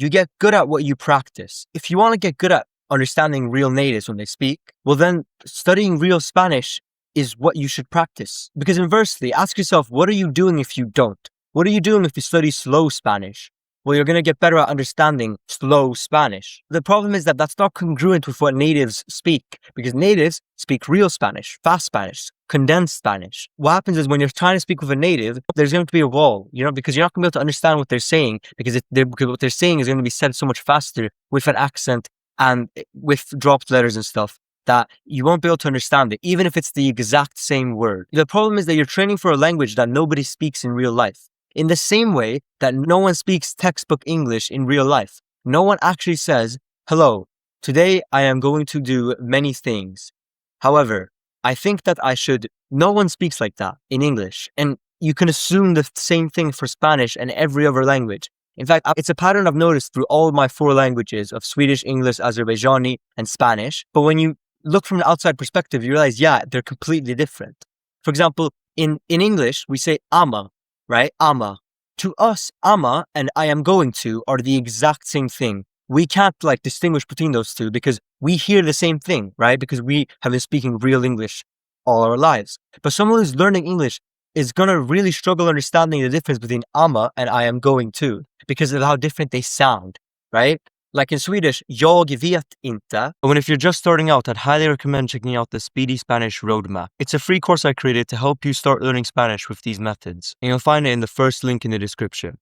You get good at what you practice. If you want to get good at understanding real natives when they speak, well then studying real Spanish is what you should practice. Because inversely, ask yourself, what are you doing if you don't? What are you doing if you study slow Spanish? Well, you're going to get better at understanding slow Spanish. The problem is that that's not congruent with what natives speak, because natives speak real Spanish, fast Spanish, condensed Spanish. What happens is when you're trying to speak with a native, there's going to be a wall, because you're not going to be able to understand what they're saying, because what they're saying is going to be said so much faster with an accent and with dropped letters and stuff, that you won't be able to understand it, even if it's the exact same word. The problem is that you're training for a language that nobody speaks in real life. In the same way that no one speaks textbook English in real life. No one actually says, hello, today I am going to do many things. However, I think that no one speaks like that in English. And you can assume the same thing for Spanish and every other language. In fact, it's a pattern I've noticed through all my 4 languages of Swedish, English, Azerbaijani, and Spanish. But when you look from the outside perspective, you realize, yeah, they're completely different. For example, in English, we say ama, right? Ama. To us, ama and I am going to are the exact same thing. We can't distinguish between those two because we hear the same thing, right? Because we have been speaking real English all our lives. But someone who's learning English is going to really struggle understanding the difference between ama and I am going to because of how different they sound, right? Like in Swedish, jag vet inte. When if you're just starting out, I'd highly recommend checking out the Speedy Spanish Roadmap. It's a free course I created to help you start learning Spanish with these methods. And you'll find it in the first link in the description.